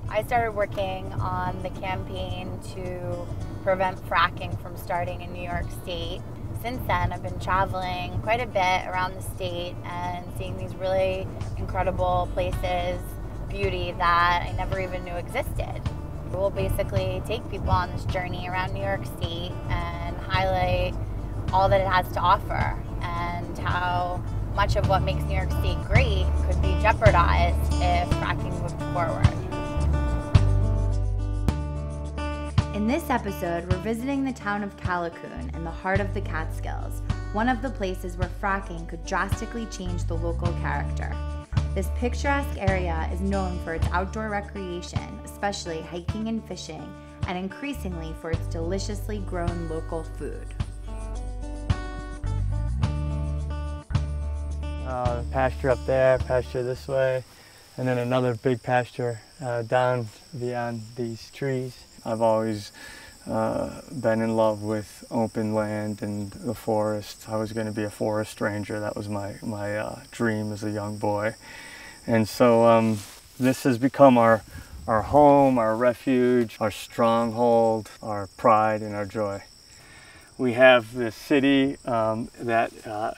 I started working on the campaign to prevent fracking from starting in New York State. Since then, I've been traveling quite a bit around the state and seeing these really incredible places, beauty that I never even knew existed. We'll basically take people on this journey around New York State and highlight all that it has to offer and how much of what makes New York State great could be jeopardized if fracking moved forward. In this episode, we're visiting the town of Callicoon in the heart of the Catskills, one of the places where fracking could drastically change the local character. This picturesque area is known for its outdoor recreation, especially hiking and fishing, and increasingly for its deliciously grown local food. Pasture up there, pasture this way, and then another big pasture down beyond these trees. I've always been in love with open land and the forest. I was going to be a forest ranger. That was my dream as a young boy. And so this has become our home, our refuge, our stronghold, our pride and our joy. We have this city that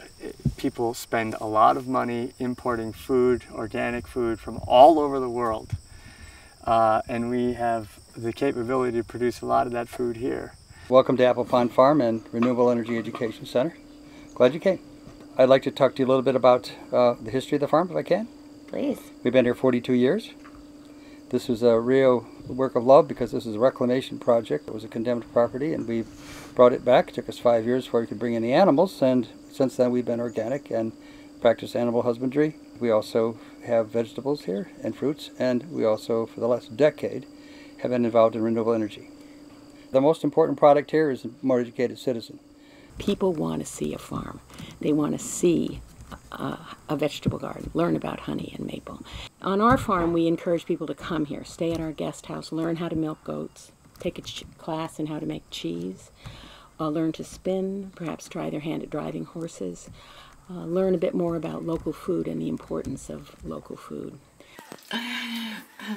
people spend a lot of money importing food, organic food from all over the world. And we have the capability to produce a lot of that food here. Welcome to Apple Pond Farm and Renewable Energy Education Center. Glad you came. I'd like to talk to you a little bit about the history of the farm, if I can. Please. We've been here 42 years. This was a real work of love because this is a reclamation project. It was a condemned property and we brought it back. It took us 5 years before we could bring in the animals, and since then we've been organic and practice animal husbandry. We also have vegetables here and fruits, and we also, for the last decade, have been involved in renewable energy. The most important product here is a more educated citizen. People want to see a farm. They want to see a vegetable garden, learn about honey and maple. On our farm, we encourage people to come here, stay at our guest house, learn how to milk goats, take a class in how to make cheese, learn to spin, perhaps try their hand at driving horses, learn a bit more about local food and the importance of local food.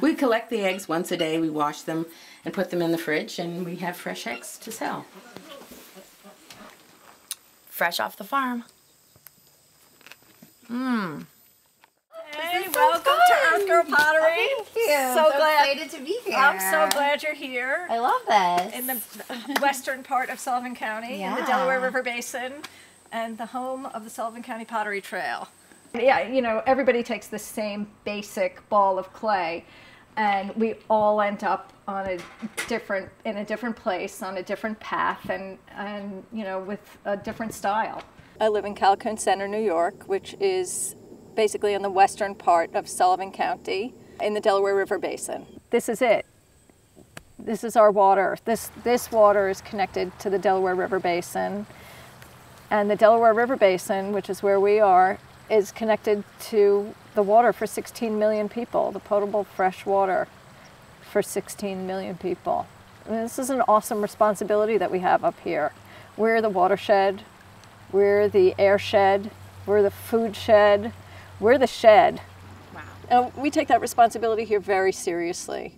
We collect the eggs once a day, we wash them and put them in the fridge, and we have fresh eggs to sell. Fresh off the farm. Hey, welcome to Earth Girl Pottery. Thank you. So glad, excited to be here. I'm so glad you're here. I love this. In the western part of Sullivan County, in the Delaware River Basin, and the home of the Sullivan County Pottery Trail. Yeah, you know, everybody takes the same basic ball of clay, and we all end up on in a different place, on a different path, and you know, with a different style. I live in Callicoon Center, New York, which is basically in the western part of Sullivan County in the Delaware River Basin. This is it. This is our water. This water is connected to the Delaware River Basin, and the Delaware River Basin, which is where we are, is connected to the water for 16 million people, the potable fresh water for 16 million people. I mean, this is an awesome responsibility that we have up here. We're the watershed, we're the airshed, we're the food shed, we're the shed. Wow. And we take that responsibility here very seriously.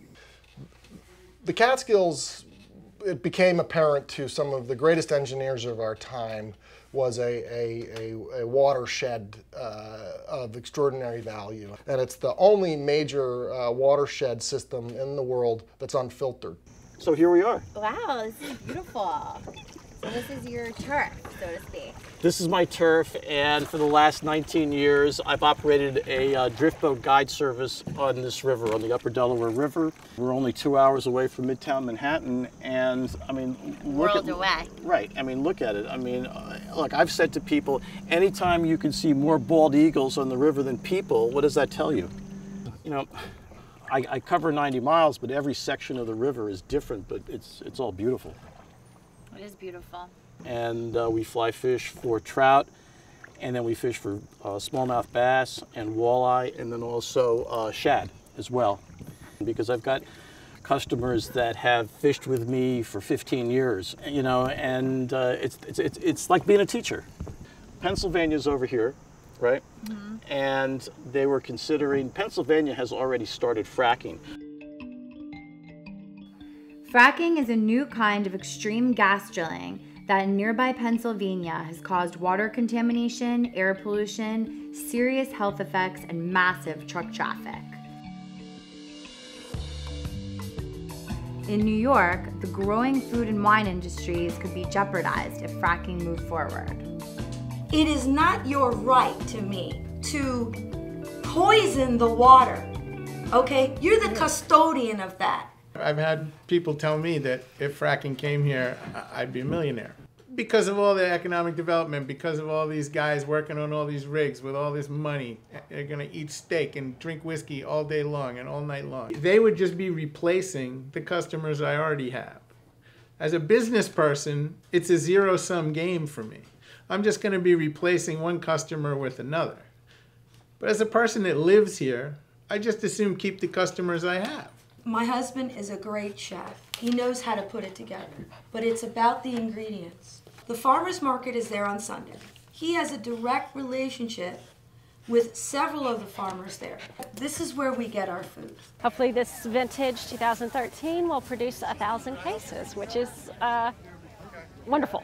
The Catskills, it became apparent to some of the greatest engineers of our time, was a watershed of extraordinary value. And it's the only major watershed system in the world that's unfiltered. So here we are. Wow, this is beautiful. So this is your turf, so to speak. This is my turf, and for the last 19 years, I've operated a drift boat guide service on this river, on the Upper Delaware River. We're only 2 hours away from Midtown Manhattan, and I mean, World away. Right, I mean, look at it. I mean, look, I've said to people, anytime you can see more bald eagles on the river than people, what does that tell you? You know, I cover 90 miles, but every section of the river is different, but it's all beautiful. It is beautiful. And we fly fish for trout, and then we fish for smallmouth bass and walleye, and then also shad as well. Because I've got customers that have fished with me for 15 years, you know, and it's like being a teacher. Pennsylvania's over here, right? Mm-hmm. And they were considering, Pennsylvania has already started fracking. Fracking is a new kind of extreme gas drilling that in nearby Pennsylvania has caused water contamination, air pollution, serious health effects, and massive truck traffic. In New York, the growing food and wine industries could be jeopardized if fracking moved forward. It is not your right to me to poison the water, okay? You're the custodian of that. I've had people tell me that if fracking came here, I'd be a millionaire. Because of all the economic development, because of all these guys working on all these rigs with all this money, they're gonna eat steak and drink whiskey all day long and all night long. They would just be replacing the customers I already have. As a business person, it's a zero-sum game for me. I'm just gonna be replacing one customer with another. But as a person that lives here, I just assume keep the customers I have. My husband is a great chef. He knows how to put it together, but it's about the ingredients. The farmer's market is there on Sunday. He has a direct relationship with several of the farmers there. This is where we get our food. Hopefully this vintage 2013 will produce 1,000 cases, which is wonderful.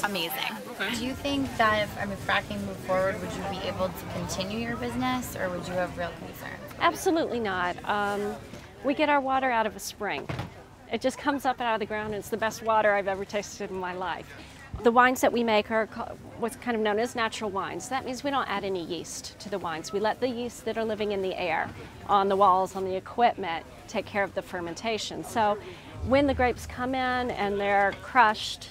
Amazing. Do you think that if fracking moved forward, would you be able to continue your business, or would you have real concerns? Absolutely not. We get our water out of a spring. It just comes up out of the ground, and it's the best water I've ever tasted in my life. The wines that we make are what's kind of known as natural wines. That means we don't add any yeast to the wines. We let the yeast that are living in the air, on the walls, on the equipment, take care of the fermentation. So when the grapes come in and they're crushed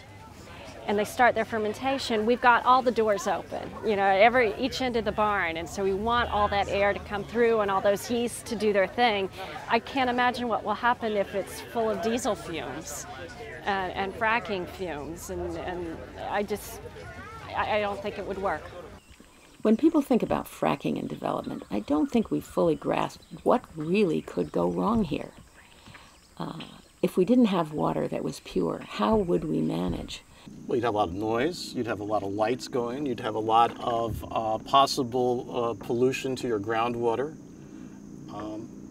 and they start their fermentation, we've got all the doors open, each end of the barn, and so we want all that air to come through and all those yeasts to do their thing. I can't imagine what will happen if it's full of diesel fumes and fracking fumes, and I don't think it would work. When people think about fracking and development, I don't think we fully grasp what really could go wrong here. If we didn't have water that was pure, how would we manage? Well, you'd have a lot of noise, you'd have a lot of lights going, you'd have a lot of possible pollution to your groundwater.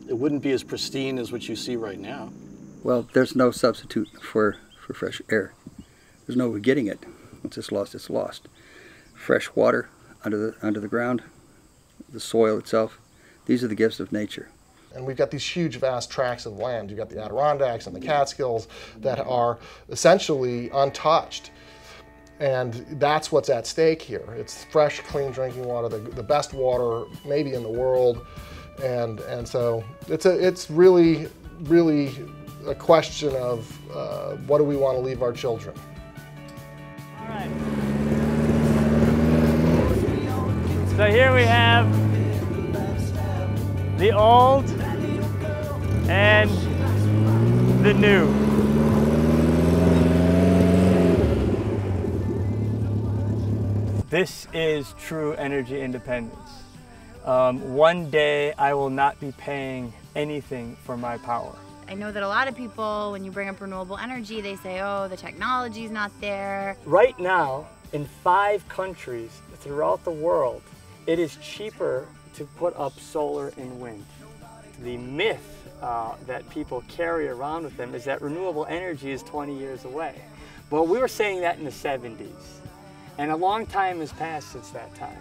It wouldn't be as pristine as what you see right now. Well, there's no substitute for fresh air. There's no getting it. Once it's lost, it's lost. Fresh water under the ground, the soil itself, these are the gifts of nature. And we've got these huge, vast tracts of land. You've got the Adirondacks and the Catskills that are essentially untouched. And that's what's at stake here. It's fresh, clean drinking water, the best water maybe in the world. And so it's really, really a question of what do we want to leave our children. All right. So here we have the old and the new. This is true energy independence. One day I will not be paying anything for my power. I know that a lot of people, when you bring up renewable energy, they say, oh, the technology's not there. Right now, in 5 countries throughout the world, it is cheaper to put up solar and wind. The myth that people carry around with them is that renewable energy is 20 years away. Well, we were saying that in the 70s, and a long time has passed since that time.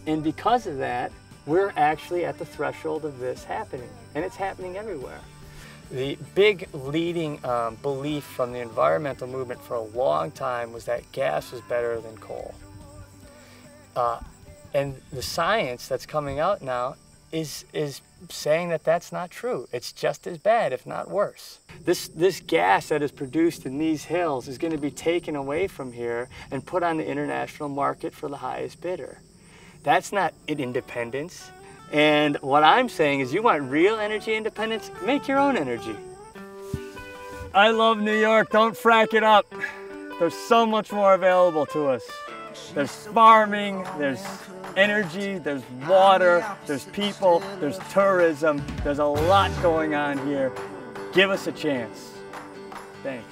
And because of that, we're actually at the threshold of this happening, and it's happening everywhere. The big leading belief from the environmental movement for a long time was that gas was better than coal. And the science that's coming out now is saying that that's not true. It's just as bad, if not worse. This gas that is produced in these hills is going to be taken away from here and put on the international market for the highest bidder. That's not independence. And what I'm saying is, you want real energy independence? Make your own energy. I love New York. Don't frack it up. There's so much more available to us. There's farming, there's energy, there's water, there's people, there's tourism. There's a lot going on here. Give us a chance. Thanks.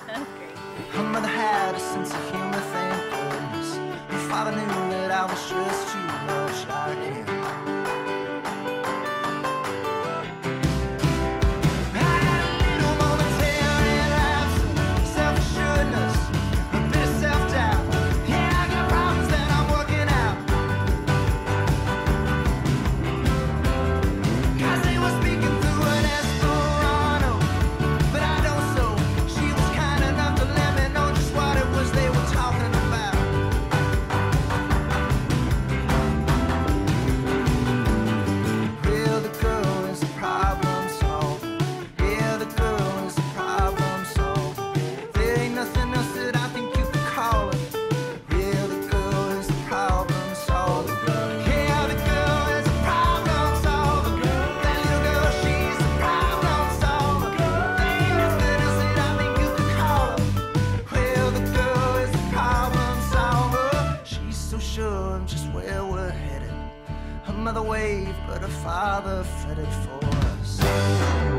That's great. Her mother had a sense of humor, thank goodness. Her father knew that I was stressed too much. I can't. I had a little of the wave, but a father fed it for us.